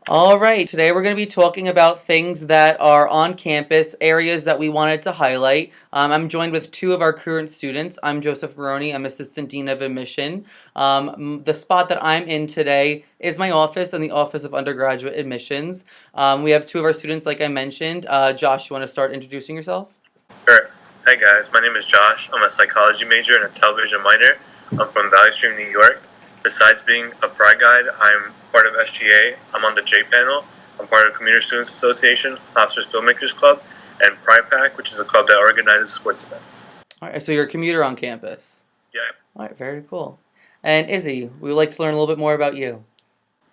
All right, today we're going to be talking about things that are on campus, areas that we wanted to highlight. I'm joined with two of our current students. I'm Joseph Garoni, I'm Assistant Dean of Admission. The spot that I'm in today is my office and the Office of Undergraduate Admissions. We have two of our students, like I mentioned. Josh, you want to start introducing yourself? Sure. Hi guys, my name is Josh. I'm a psychology major and a television minor. I'm from Valley Stream, New York. Besides being a Pride Guide, I'm part of SGA. I'm on the J panel. I'm part of Commuter Students Association, Hofstra's Filmmakers Club, and Pride Pack, which is a club that organizes sports events. All right, so you're a commuter on campus. Yeah. All right, very cool. And Izzy, we would like to learn a little bit more about you.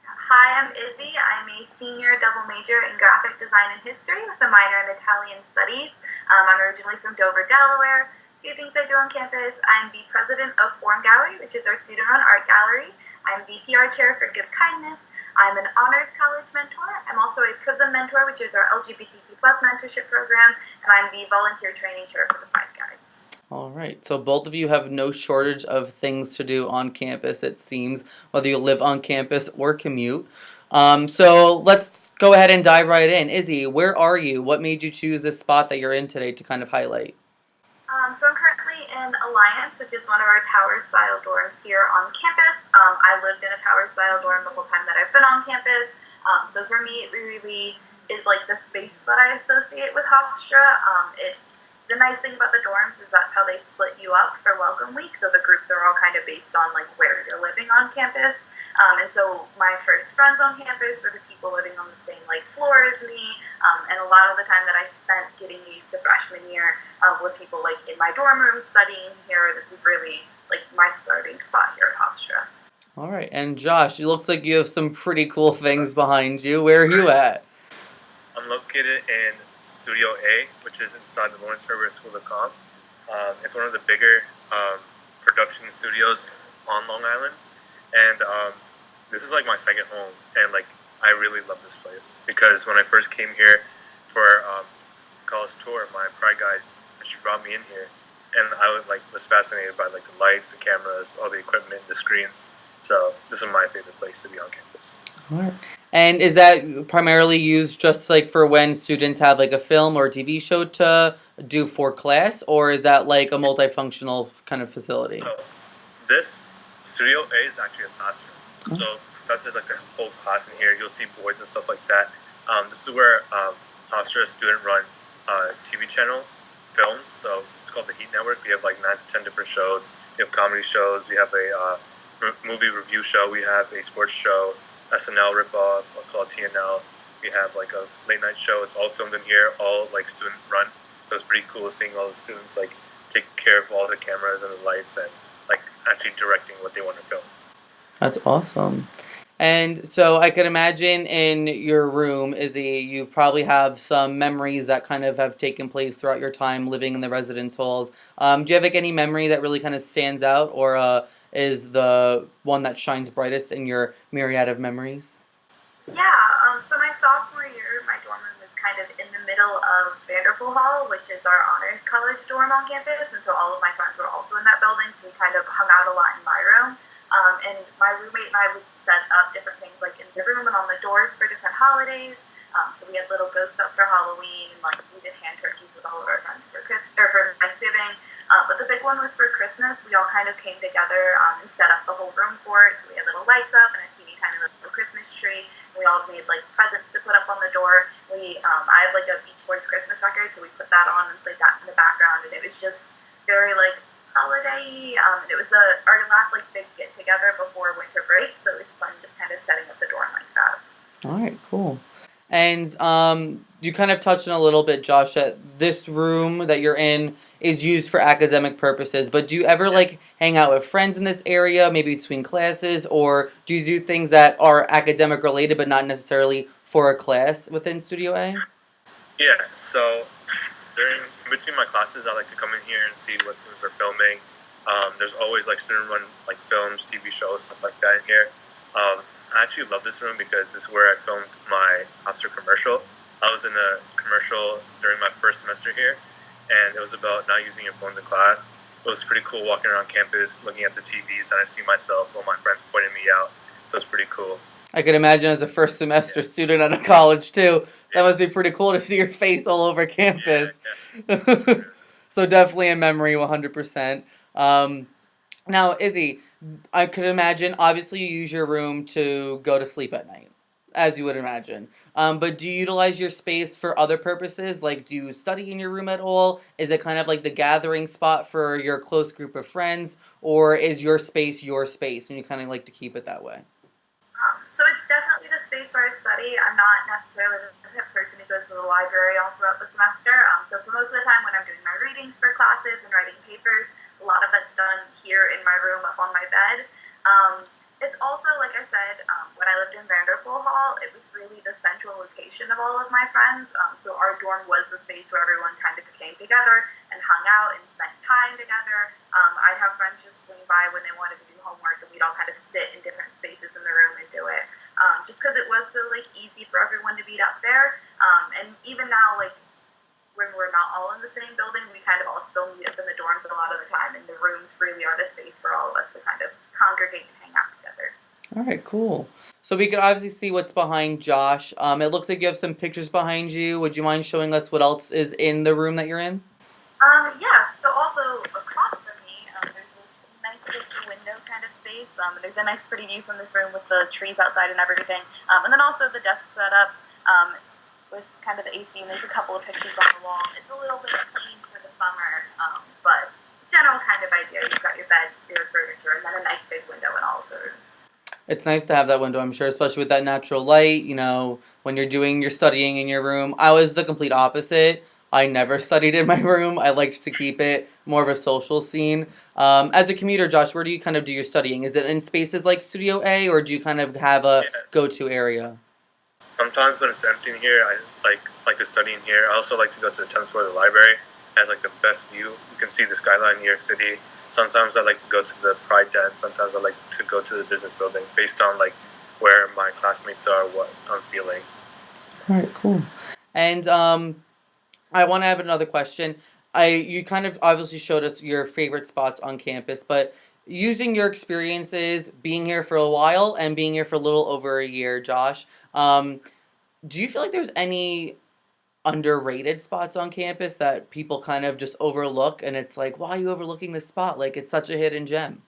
Hi, I'm Izzy. I'm a senior double major in graphic design and history with a minor in Italian studies. I'm originally from Dover, Delaware. A few things I do on campus: I'm the president of Form Gallery, which is our student-run art gallery. I'm the PR chair for Give Kindness. I'm an honors college mentor. I'm also a PRISM mentor, which is our LGBTQ plus mentorship program, and I'm the volunteer training chair for the Pride Guides. All right, so both of you have no shortage of things to do on campus, it seems, whether you live on campus or commute. So let's go ahead and dive right in. Izzy, where are you? What made you choose this spot that you're in today to kind of highlight? So I'm currently in Alliance, which is one of our tower-style dorms here on campus. I lived in a tower-style dorm the whole time that I've been on campus. So for me, it really is like the space that I associate with Hofstra. It's the nice thing about the dorms is that's how they split you up for welcome week. So the groups are all kind of based on like where you're living on campus. And so my first friends on campus were the people living on the same like floor as me. And a lot of the time that I spent getting used to freshman year with people like in my dorm room studying here, this was really like my starting spot here at Hofstra. All right, and Josh, it looks like you have some pretty cool things behind you. Where are you at? I'm located in Studio A, which is inside the Lawrence Herbert School of Comm. It's one of the bigger production studios on Long Island, and this is like my second home, and like I really love this place because when I first came here for college tour, my Pride Guide actually brought me in here, and I was fascinated by like the lights, the cameras, all the equipment, the screens. So this is my favorite place to be on campus. All right. And is that primarily used just like for when students have like a film or a TV show to do for class, or is that like a multifunctional kind of facility? So this Studio A is actually a classroom. So professors like to hold class in here. You'll see boards and stuff like that. This is where Hofstra student-run TV channel films. So it's called the Heat Network. We have like 9 to 10 different shows. We have comedy shows. We have a movie review show. We have a sports show, SNL ripoff called TNL. We have like a late night show. It's all filmed in here, all like student-run. So it's pretty cool seeing all the students like take care of all the cameras and the lights and like actually directing what they want to film. That's awesome. And so I could imagine in your room, Izzy, you probably have some memories that kind of have taken place throughout your time living in the residence halls. Do you have like any memory that really kind of stands out, or is the one that shines brightest in your myriad of memories? Yeah, so my sophomore year, my dorm room was kind of in the middle of Vanderpool Hall, which is our honors college dorm on campus, and so all of my friends were also in that building, so we kind of hung out a lot in my room. And my roommate and I would set up different things like in the room and on the doors for different holidays. So we had little ghosts up for Halloween, and like we did hand turkeys with all of our friends for for Thanksgiving. But the big one was for Christmas. We all kind of came together and set up the whole room for it. So we had little lights up and a teeny tiny little Christmas tree. We all made like presents to put up on the door. I had like a Beach Boys Christmas record, so we put that on and played that in the background, and it was just very like holiday. And it was our last like big get together before winter break, so it was fun just kind of setting up the dorm like that. All right, cool. And you kind of touched on a little bit, Josh, that this room that you're in is used for academic purposes. But do you ever like hang out with friends in this area, maybe between classes, or do you do things that are academic related but not necessarily for a class within Studio A? Yeah, so during in between my classes, I like to come in here and see what students are filming. There's always like student-run like films, TV shows, stuff like that in here. I actually love this room because this is where I filmed my Oscar commercial. I was in a commercial during my first semester here, and it was about not using your phones in class. It was pretty cool walking around campus, looking at the TVs, and I see myself, all my friends pointing me out. So it's pretty cool. I can imagine as a first semester Yeah, student at a college too. That yeah, must be pretty cool to see your face all over yeah, campus. yeah. For sure. So definitely a memory, 100%. Um, Now, Izzy, I could imagine, obviously, you use your room to go to sleep at night, as you would imagine. But do you utilize your space for other purposes? Like, do you study in your room at all? Is it kind of like the gathering spot for your close group of friends? Or is your space, and you kind of like to keep it that way? So it's definitely the space where I study. I'm not necessarily the type of person who goes to the library all throughout the semester. So for most of the time when I'm doing my readings for classes and writing papers, a lot of that's done here in my room up on my bed. It's also, like I said, when I lived in Vanderpool Hall, it was really the central location of all of my friends. So our dorm was the space where everyone kind of came together and hung out and spent time together. I'd have friends just swing by when they wanted to do homework, and we'd all kind of sit in different spaces in the room and do it. Just because it was so like easy for everyone to meet up there. And even now, like when we're not all in the same building, we kind of all still meet up in the dorms a lot of the time, and the rooms really are the space for all of us to kind of congregate and hang out together. All right, cool. So we can obviously see what's behind Josh. It looks like you have some pictures behind you. Would you mind showing us what else is in the room that you're in? Yeah, so also across from me, there's this nice big window kind of space. There's a nice pretty view from this room with the trees outside and everything. And then also the desk setup with kind of the AC, and there's a couple of pictures on the wall. It's a little bit clean for the summer, but general kind of idea. You've got your bed, your furniture, and then a nice big window in all of the rooms. It's nice to have that window, I'm sure, especially with that natural light, when you're doing your studying in your room. I was the complete opposite. I never studied in my room. I liked to keep it more of a social scene. As a commuter, Josh, where do you kind of do your studying? Is it in spaces like Studio A, or do you kind of have a Yes. go-to area? Sometimes when it's empty in here, I like to study in here. I also like to go to the 10th floor of the library. It has like the best view. You can see the skyline in New York City. Sometimes I like to go to the Pride Den. Sometimes I like to go to the business building based on like where my classmates are, what I'm feeling. All right, cool. And I want to have another question. You kind of obviously showed us your favorite spots on campus, but using your experiences being here for a while and being here for a little over a year, Josh, um, do you feel like there's any underrated spots on campus that people kind of just overlook and it's like, why are you overlooking this spot? Like it's such a hidden gem.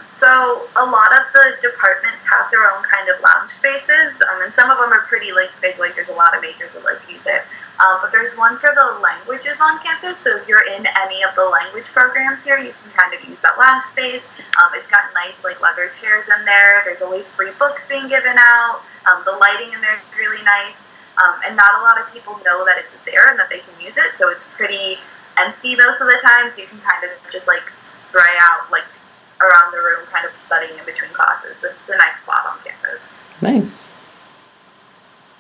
So a lot of the departments have their own kind of lounge spaces, and some of them are pretty like big. Like there's a lot of majors that like to use it. But there's one for the languages on campus. So if you're in any of the language programs here, you can kind of use that lounge space. It's got nice like leather chairs in there. There's always free books being given out. The lighting in there is really nice, and not a lot of people know that it's there and that they can use it. So it's pretty empty most of the time. So you can kind of just like spray out like around the room, kind of studying in between classes. It's a nice spot on campus. Nice.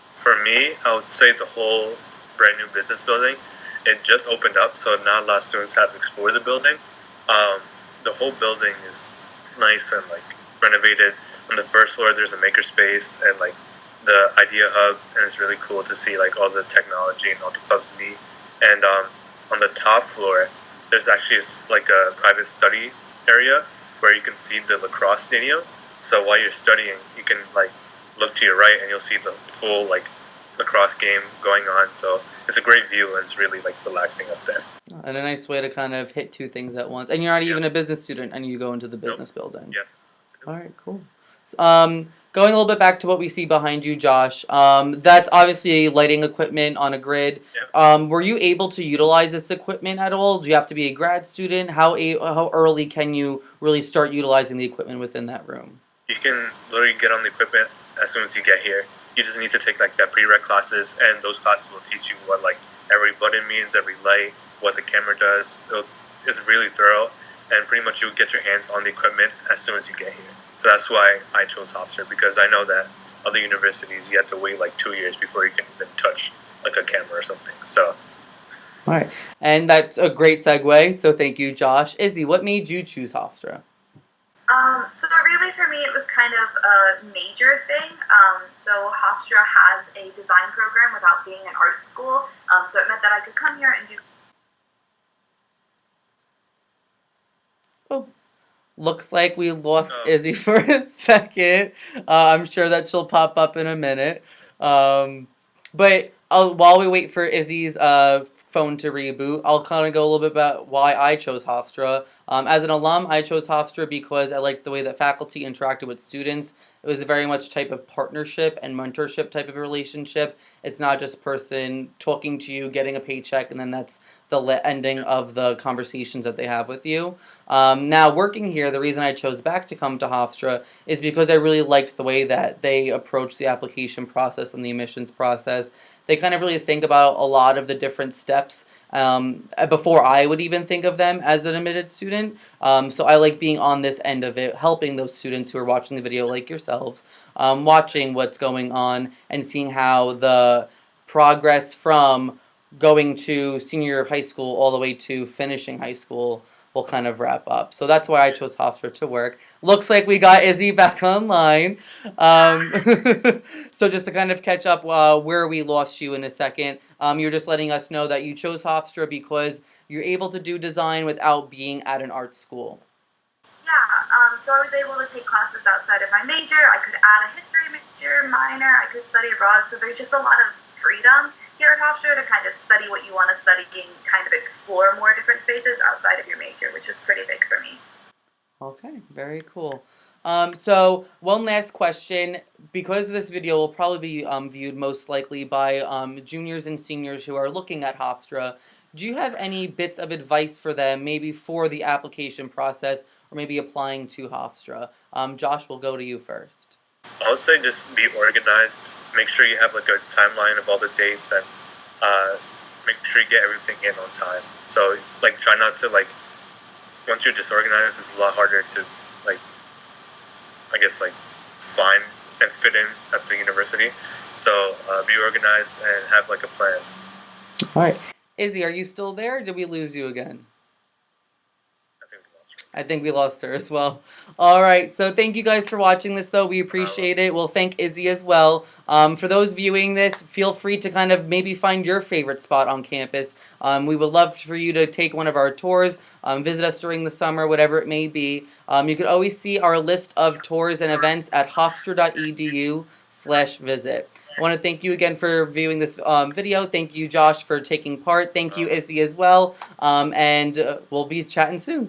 For me, I would say the whole brand new business building. It just opened up, so not a lot of students have explored the building. The whole building is nice and like renovated. On the first floor, there's a makerspace and like the idea hub, and it's really cool to see like all the technology and all the clubs meet. And on the top floor, there's actually like a private study area where you can see the lacrosse stadium. So while you're studying, you can like look to your right and you'll see the full like lacrosse game going on. So it's a great view and it's really like relaxing up there. And a nice way to kind of hit two things at once. And you're not Yeah. even a business student and you go into the Nope. business building. Yes. All right, cool. Going a little bit back to what we see behind you, Josh. That's obviously lighting equipment on a grid. Yeah. Were you able to utilize this equipment at all? Do you have to be a grad student? How early can you really start utilizing the equipment within that room? You can literally get on the equipment as soon as you get here. You just need to take like that prereq classes, and those classes will teach you what like every button means, every light, what the camera does. It's really thorough, and pretty much you'll get your hands on the equipment as soon as you get here. So that's why I chose Hofstra, because I know that other universities you have to wait like 2 years before you can even touch like a camera or something. So All right, and that's a great segue. So thank you, Josh. Izzy, what made you choose Hofstra? So really for me, it was kind of a major thing. So Hofstra has a design program without being an art school. So it meant that I could come here and do. Oh, Looks like we lost No. Izzy for a second. I'm sure that she'll pop up in a minute. But while we wait for Izzy's phone to reboot, I'll kind of go a little bit about why I chose Hofstra. As an alum, I chose Hofstra because I liked the way that faculty interacted with students. It was a very much type of partnership and mentorship type of relationship. It's not just a person talking to you, getting a paycheck, and then that's the ending of the conversations that they have with you. Now, working here, the reason I chose back to come to Hofstra is because I really liked the way that they approach the application process and the admissions process. They kind of really think about a lot of the different steps before I would even think of them as an admitted student. So I like being on this end of it, helping those students who are watching the video like yourselves, watching what's going on and seeing how the progress from going to senior year of high school all the way to finishing high school will kind of wrap up. So that's why I chose Hofstra to work. Looks like we got Izzy back online. Um, so just to kind of catch up where we lost you in a second, you're just letting us know that you chose Hofstra because you're able to do design without being at an art school. Yeah, so I was able to take classes outside of my major. I could add a history major, minor. I could study abroad. So there's just a lot of freedom here at Hofstra to kind of study what you want to study and kind of explore more different spaces outside of your major, which was pretty big for me. Okay, very cool. So one last question, because this video will probably be viewed most likely by juniors and seniors who are looking at Hofstra, do you have any bits of advice for them, maybe for the application process or maybe applying to Hofstra? Josh, we'll go to you first. I would say just be organized. Make sure you have like a timeline of all the dates, and make sure you get everything in on time. So like try not to like once you're disorganized, it's a lot harder to like I guess like find and fit in at the university. So be organized and have like a plan. All right. Izzy, are you still there? Or did we lose you again? I think we lost her. I think we lost her as well. All right, so thank you guys for watching this, though. We appreciate it. We'll thank Izzy as well. For those viewing this, feel free to kind of maybe find your favorite spot on campus. We would love for you to take one of our tours, visit us during the summer, whatever it may be. You can always see our list of tours and events at hofstra.edu/visit. I want to thank you again for viewing this video. Thank you, Josh, for taking part. Thank you, Izzy, as well. And we'll be chatting soon.